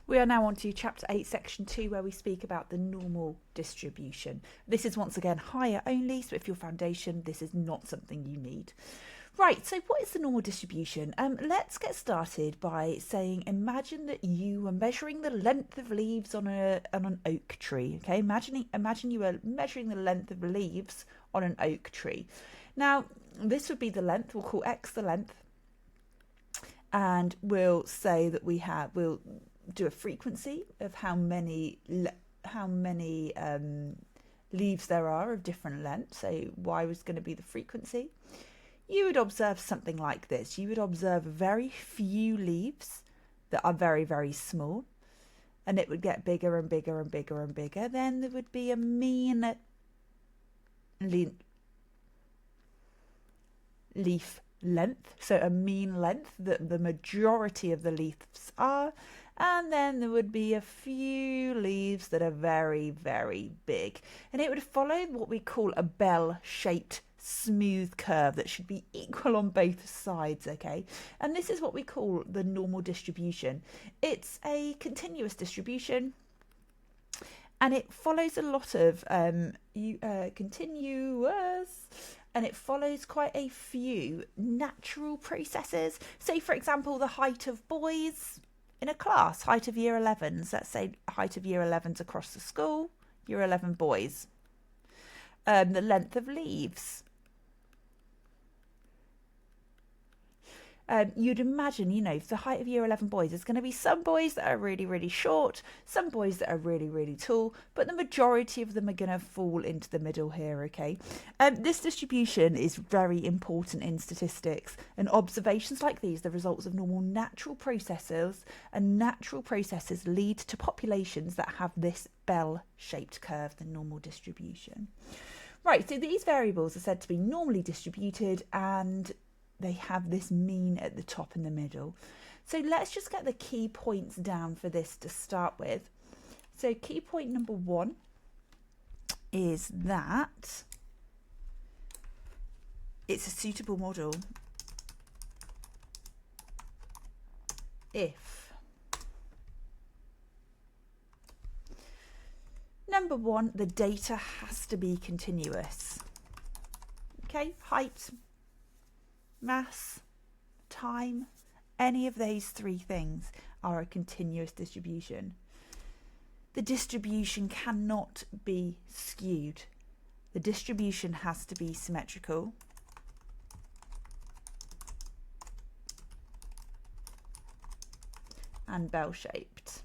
We are now on to Chapter 8, Section 2, where we speak about the normal distribution. This is once again higher only, so if your foundation, this is not something you need. Right, so what is the normal distribution? Let's get started by saying, imagine that you were measuring the length of leaves on an oak tree. Okay, imagine you were measuring the length of leaves on an oak tree. Now, this would be the length. We'll call X the length, and we'll say that we'll do a frequency of how many leaves there are of different lengths. So Y was going to be the frequency. You would observe something like this. You would observe very few leaves that are very, very small, and it would get bigger and bigger and bigger and bigger. Then there would be a mean leaf length, so a mean length that the majority of the leaves are, and then there would be a few leaves that are very, very big, and it would follow what we call a bell-shaped smooth curve that should be equal on both sides. Okay, and this is what we call the normal distribution. It's a continuous distribution, and it follows a lot of continuous, and it follows quite a few natural processes. Say, for example, the height of boys in a class, height of year 11s. Let's say height of year 11s across the school, year 11 boys. The length of leaves. You'd imagine, the height of year 11 boys, there's going to be some boys that are really, really short, some boys that are really, really tall, but the majority of them are going to fall into the middle here, okay? This distribution is very important in statistics, and observations like these, the results of normal natural processes, and natural processes lead to populations that have this bell-shaped curve, the normal distribution. Right, so these variables are said to be normally distributed, and they have this mean at the top and the middle. So let's just get the key points down for this to start with. So key point number 1 is that it's a suitable model if number 1, the data has to be continuous. Okay, height, mass, time, any of those 3 things are a continuous distribution. The distribution cannot be skewed. The distribution has to be symmetrical. And bell-shaped.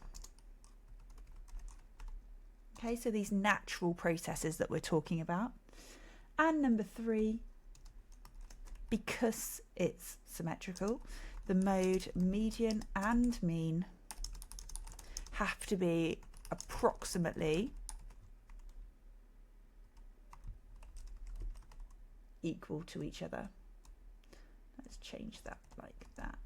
Okay, so these natural processes that we're talking about. And number 3, because it's symmetrical, the mode median and mean have to be approximately equal to each other. Let's change that like that.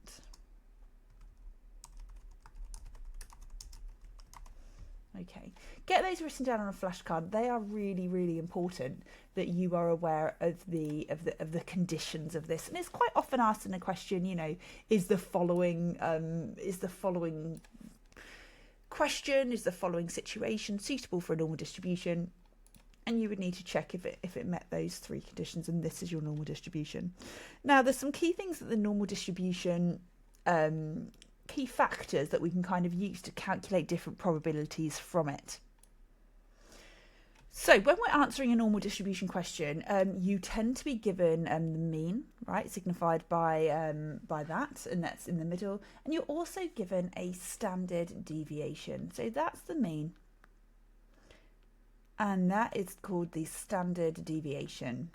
Okay, get those written down on a flashcard. They are really, really important that you are aware of the conditions of this. And it's quite often asked in a question, is the following situation suitable for a normal distribution? And you would need to check if it met those 3 conditions, and this is your normal distribution. Now, there's some key things that the normal distribution key factors that we can kind of use to calculate different probabilities from it. So when we're answering a normal distribution question, you tend to be given the mean, right, signified by that, and that's in the middle, and you're also given a standard deviation. So that's the mean, and that is called the standard deviation.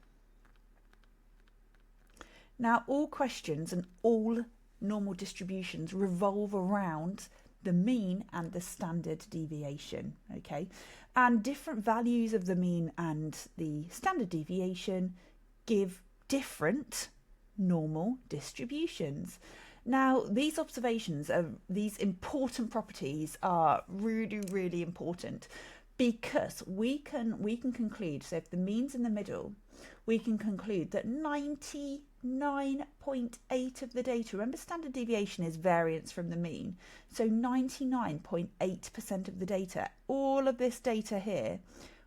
Now, all questions and all normal distributions revolve around the mean and the standard deviation, okay? And different values of the mean and the standard deviation give different normal distributions. Now, these observations of these important properties are really, really important, because we can conclude, so if the mean's in the middle, we can conclude that 90 99.8 of the data. Remember, standard deviation is variance from the mean. So 99.8% of the data, all of this data here,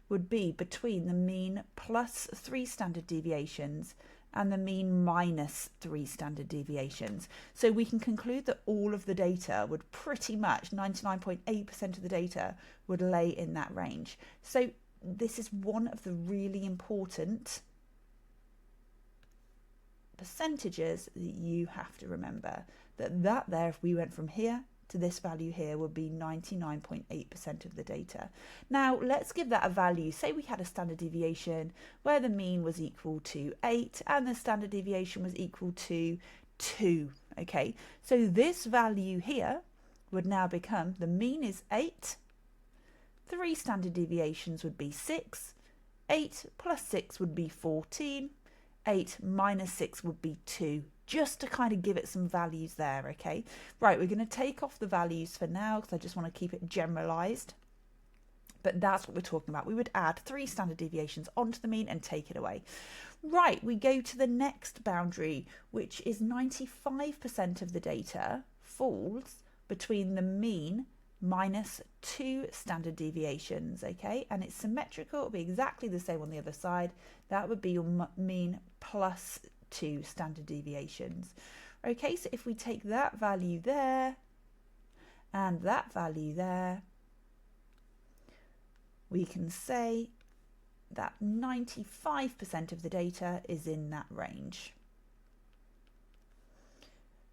would be between the mean plus 3 standard deviations and the mean minus 3 standard deviations. So we can conclude that all of the data would pretty much, 99.8% of the data would lay in that range. So this is one of the really important percentages that you have to remember. That there, if we went from here to this value here, would be 99.8% of the data. Now let's give that a value. Say we had a standard deviation where the mean was equal to 8 and the standard deviation was equal to 2. Okay, so this value here would now become, the mean is 8, 3 standard deviations would be 6, 8 plus 6 would be 14, 8 minus 6 would be 2, just to kind of give it some values there, okay? Right, we're going to take off the values for now because I just want to keep it generalised. But that's what we're talking about. We would add 3 standard deviations onto the mean and take it away. Right, we go to the next boundary, which is 95% of the data falls between the mean minus 2 standard deviations, okay? And it's symmetrical, it'll be exactly the same on the other side. That would be your mean plus 2 standard deviations. Okay, so if we take that value there and that value there, we can say that 95% of the data is in that range.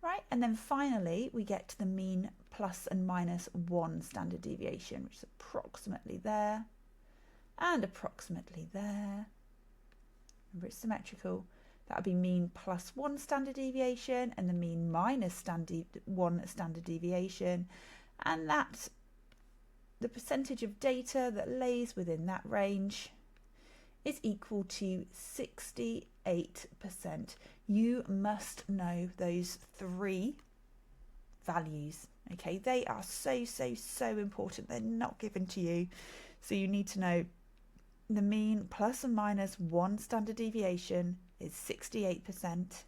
Right, and then finally we get to the mean plus and minus 1 standard deviation, which is approximately there and approximately there. Remember, it's symmetrical. That would be mean plus 1 standard deviation and the mean minus 1 standard deviation, and that's the percentage of data that lays within that range is equal to 68%. You must know those 3 values, okay? They are so important. They're not given to you. So you need to know the mean plus and minus 1 standard deviation is 68%.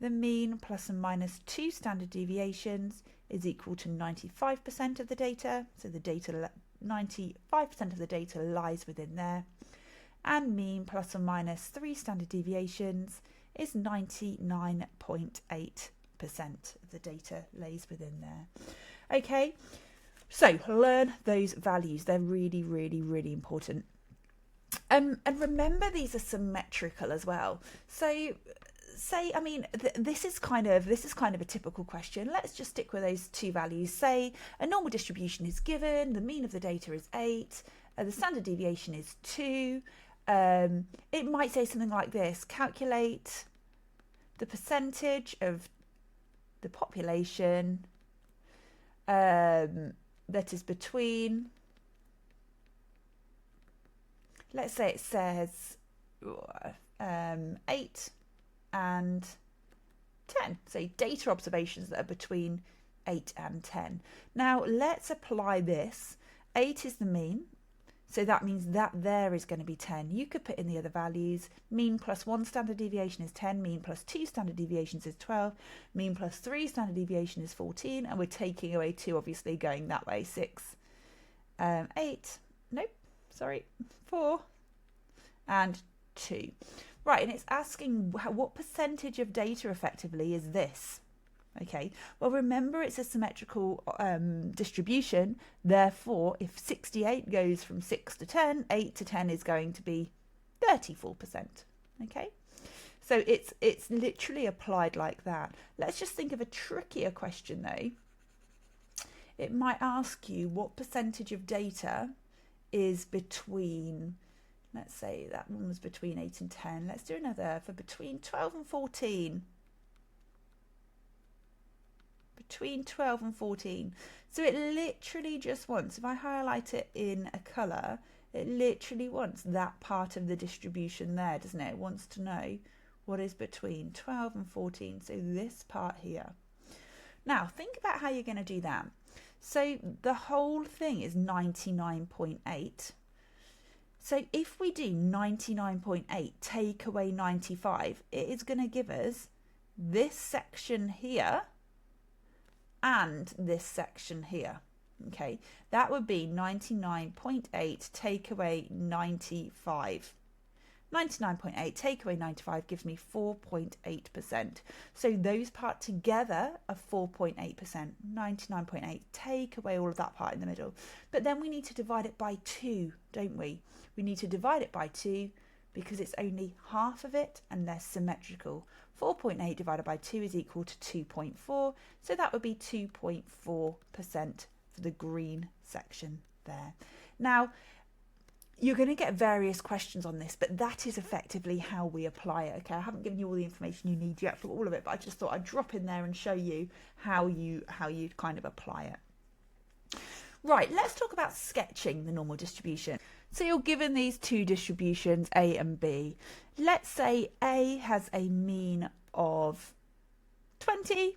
The mean plus and minus 2 standard deviations is equal to 95% of the data. So the data, 95% of the data lies within there. And mean plus or minus 3 standard deviations is 99.8% of the data lays within there. Okay, so learn those values. They're really important. And remember, these are symmetrical as well. So say, I mean, this is kind of a typical question. Let's just stick with those 2 values. Say a normal distribution is given, the mean of the data is 8, the standard deviation is 2. It might say something like this: calculate the percentage of the population that is between, let's say it says 8 and 10. So data observations that are between 8 and 10. Now let's apply this. 8 is the mean. So that means that there is going to be 10. You could put in the other values. Mean plus 1 standard deviation is 10. Mean plus 2 standard deviations is 12. Mean plus 3 standard deviation is 14. And we're taking away 2, obviously, going that way. 6, 8, nope, sorry, 4, and 2. Right, and it's asking what percentage of data effectively is this? Okay, well, remember, it's a symmetrical distribution. Therefore, if 68 goes from 6 to 10, 8 to 10 is going to be 34%. Okay, so it's literally applied like that. Let's just think of a trickier question though. It might ask you what percentage of data is between, let's say that one was between 8 and 10. Let's do another for between 12 and 14. Between 12 and 14. So it literally just wants, if I highlight it in a colour, it literally wants that part of the distribution there, doesn't it? It wants to know what is between 12 and 14. So this part here. Now think about how you're going to do that. So the whole thing is 99.8. So if we do 99.8 take away 95, it is going to give us this section here and this section here. Okay, that would be 99.8 take away 95. 99.8 take away 95 gives me 4.8%. So those part together are 4.8%. 99.8 take away all of that part in the middle. But then we need to divide it by 2, don't we? We need to divide it by 2 because it's only half of it and they're symmetrical. 4.8 divided by 2 is equal to 2.4. So that would be 2.4% for the green section there. Now, you're going to get various questions on this, but that is effectively how we apply it. Okay, I haven't given you all the information you need yet for all of it, but I just thought I'd drop in there and show you how you kind of apply it. Right, let's talk about sketching the normal distribution. So you're given these two distributions, A and B. Let's say A has a mean of 20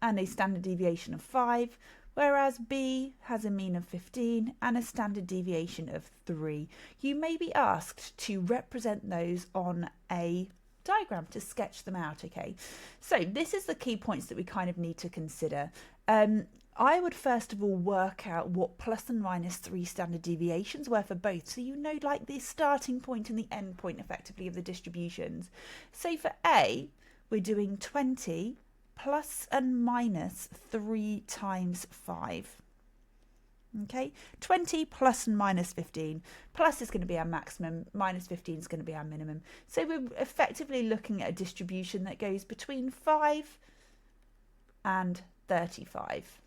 and a standard deviation of 5. Whereas B has a mean of 15 and a standard deviation of 3. You may be asked to represent those on a diagram to sketch them out, okay? So this is the key points that we kind of need to consider. I would first of all work out what plus and minus 3 standard deviations were for both, so you know like the starting point and the end point effectively of the distributions. So for A, we're doing 20 plus and minus 3 times 5. Okay, 20 plus and minus 15. Plus is going to be our maximum, minus 15 is going to be our minimum. So we're effectively looking at a distribution that goes between 5 and 35.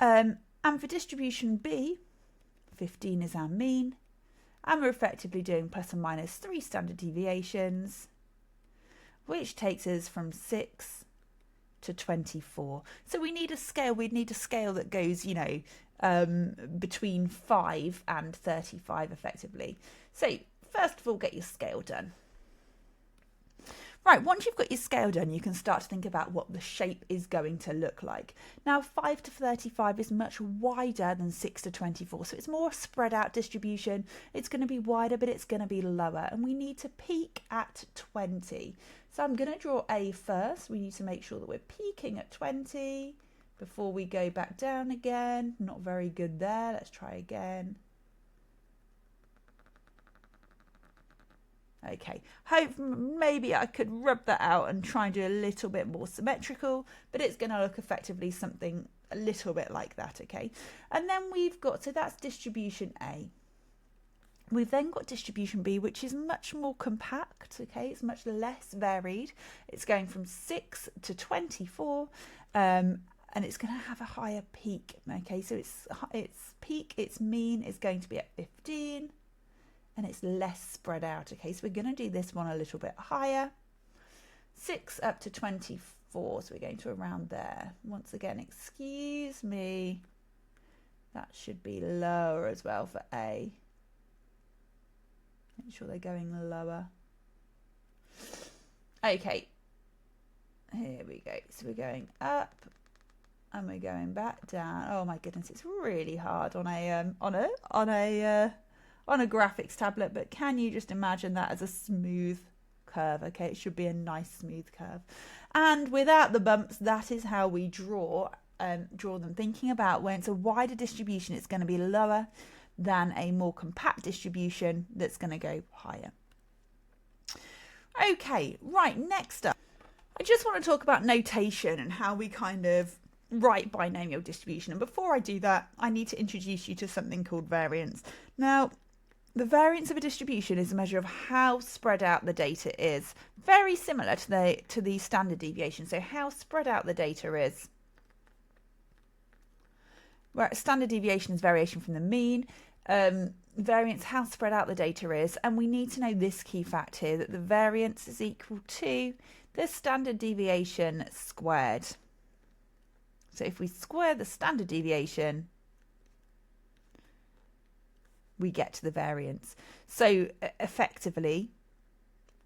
And for distribution B, 15 is our mean. And we're effectively doing plus and minus 3 standard deviations, which takes us from 6 to 24. So we need a scale. We'd need a scale that goes, you know, between 5 and 35 effectively. So first of all, get your scale done. Right, once you've got your scale done, you can start to think about what the shape is going to look like. Now, 5 to 35 is much wider than 6 to 24, so it's more spread out distribution. It's going to be wider, but it's going to be lower, and we need to peak at 20. So I'm going to draw A first. We need to make sure that we're peaking at 20 before we go back down again. Not very good there. Let's try again. Okay, hope maybe I could rub that out and try and do a little bit more symmetrical, but it's going to look effectively something a little bit like that, okay? And then we've got, so that's distribution A. We've then got distribution B, which is much more compact, okay? It's much less varied. It's going from 6 to 24, and it's going to have a higher peak, okay? So its peak, its mean is going to be at 15, and it's less spread out, okay? So we're going to do this one a little bit higher. 6 up to 24, so we're going to around there. Once again, excuse me. That should be lower as well for A. Make sure they're going lower. Okay, here we go. So we're going up and we're going back down. Oh my goodness, it's really hard on a graphics tablet, but can you just imagine that as a smooth curve? Okay, it should be a nice smooth curve. And without the bumps, that is how we draw them, thinking about when it's a wider distribution, it's going to be lower than a more compact distribution that's going to go higher. Okay, right, next up, I just want to talk about notation and how we kind of write binomial distribution. And before I do that, I need to introduce you to something called variance. Now, the variance of a distribution is a measure of how spread out the data is. Very similar to the standard deviation. So how spread out the data is. Where standard deviation is variation from the mean. Variance, how spread out the data is. And we need to know this key fact here, that the variance is equal to the standard deviation squared. So if we square the standard deviation, we get to the variance. So effectively,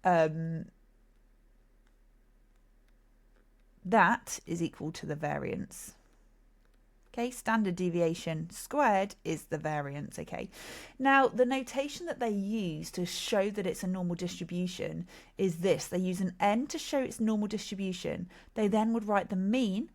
that is equal to the variance. Okay, standard deviation squared is the variance, okay? Now, the notation that they use to show that it's a normal distribution is this. They use an n to show its normal distribution. They then would write the mean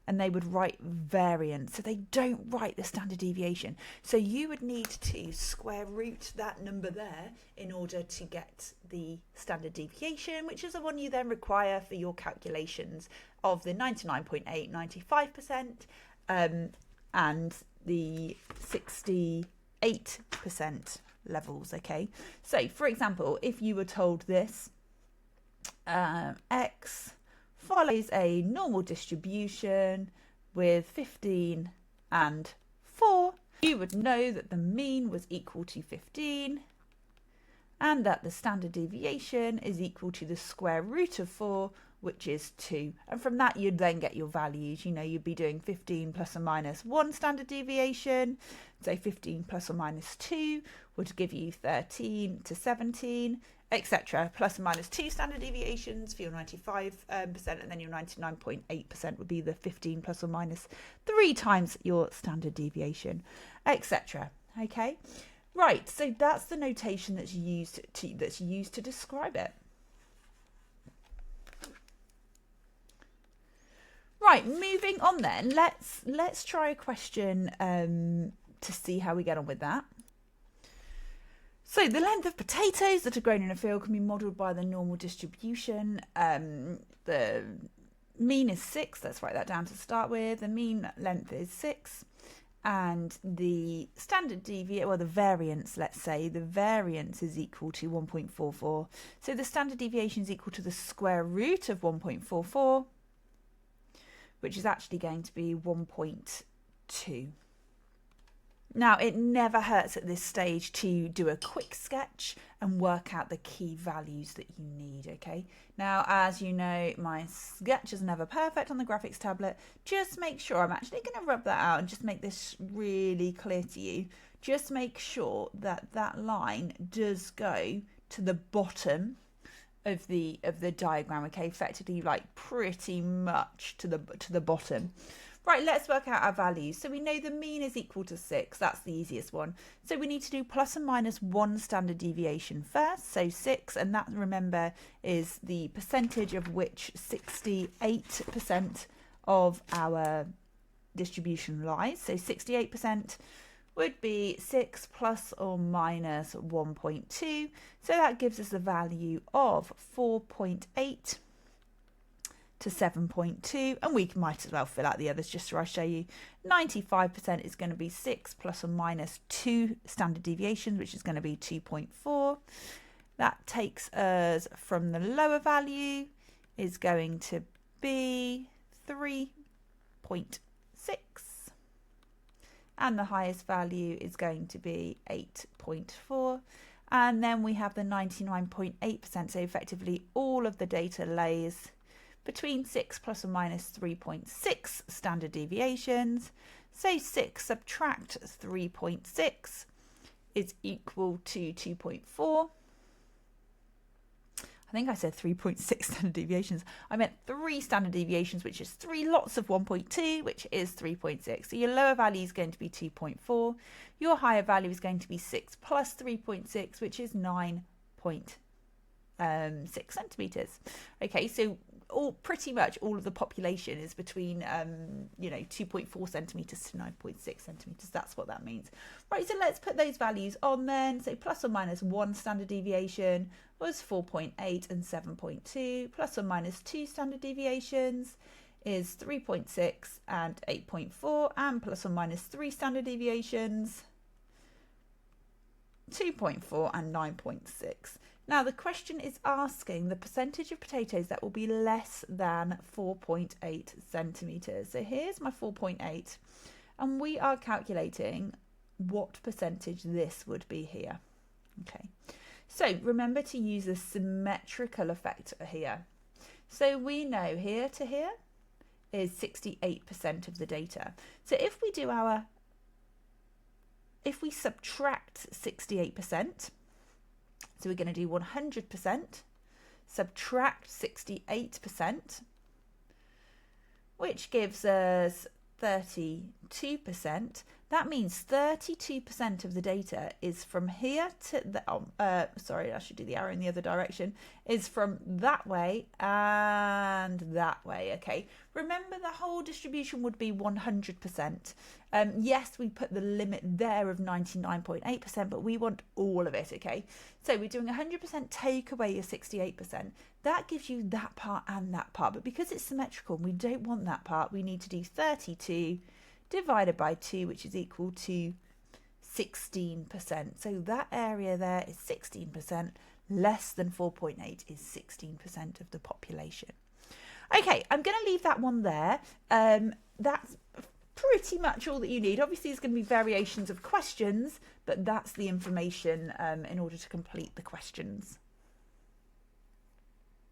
and they would write variance. So they don't write the standard deviation. So you would need to square root that number there in order to get the standard deviation, which is the one you then require for your calculations of the 99.8, 95%, and the 68% levels, okay? So, for example, if you were told this, x follows a normal distribution with 15 and 4, you would know that the mean was equal to 15 and that the standard deviation is equal to the square root of 4, which is 2. And from that, you'd then get your values. You know, you'd be doing 15 plus or minus 1 standard deviation. So 15 plus or minus 2 would give you 13 to 17, etc. Plus or minus 2 standard deviations for your 95%, and then your 99.8% would be the 15 plus or minus 3 times your standard deviation, etc. Okay, right. So that's the notation that's used to describe it. Right, moving on then, let's try a question to see how we get on with that. So the length of potatoes that are grown in a field can be modelled by the normal distribution. The mean is 6, let's write that down to start with. The mean length is 6, and the standard deviation, well, the variance, let's say, the variance is equal to 1.44. So the standard deviation is equal to the square root of 1.44, which is actually going to be 1.2. Now, it never hurts at this stage to do a quick sketch and work out the key values that you need, okay? Now, as you know, my sketch is never perfect on the graphics tablet. Just make sure, I'm actually going to rub that out and just make this really clear to you. Just make sure that that line does go to the bottom of the diagram, okay, effectively like pretty much to the bottom. Right, let's work out our values. So we know the mean is equal to 6. That's the easiest one. So we need to do plus and minus 1 standard deviation first. So 6, and that, remember, is the percentage of which 68% of our distribution lies. So 68% would be 6 plus or minus 1.2. So that gives us the value of 4.8 to 7.2, and we might as well fill out the others just so I show you. 95% is going to be 6 plus or minus 2 standard deviations, which is going to be 2.4. That takes us from the lower value is going to be 3.6, and the highest value is going to be 8.4. And then we have the 99.8%, so effectively all of the data lays between 6 plus or minus 3.6 standard deviations. So 6 subtract 3.6 is equal to 2.4. I think I said 3.6 standard deviations. I meant 3 standard deviations, which is 3 lots of 1.2, which is 3.6. So your lower value is going to be 2.4. Your higher value is going to be 6 plus 3.6, which is 9.6 centimetres. Okay, so pretty much all of the population is between 2.4 centimetres to 9.6 centimetres. That's what that means. Right, so let's put those values on then. So plus or minus 1 standard deviation was 4.8 and 7.2. Plus or minus 2 standard deviations is 3.6 and 8.4. And plus or minus 3 standard deviations, 2.4 and 9.6. Now the question is asking the percentage of potatoes that will be less than 4.8 centimetres. So here's my 4.8, and we are calculating what percentage this would be here. Okay, so remember to use the symmetrical effect here. So we know here to here is 68% of the data. So if we subtract 68%, so we're going to do 100%, subtract 68%, which gives us 32%. 2%, that means 32% of the data is from here to the, sorry, I should do the arrow in the other direction, is from that way and that way, okay? Remember, the whole distribution would be 100%. Yes, we put the limit there of 99.8%, but we want all of it, okay? So we're doing 100% take away your 68%. That gives you that part and that part, but because it's symmetrical and we don't want that part, we need to do 32 divided by 2, which is equal to 16%. So that area there is 16%, less than 4.8 is 16% of the population. Okay, I'm going to leave that one there. That's pretty much all that you need. Obviously, there's going to be variations of questions, but that's the information in order to complete the questions.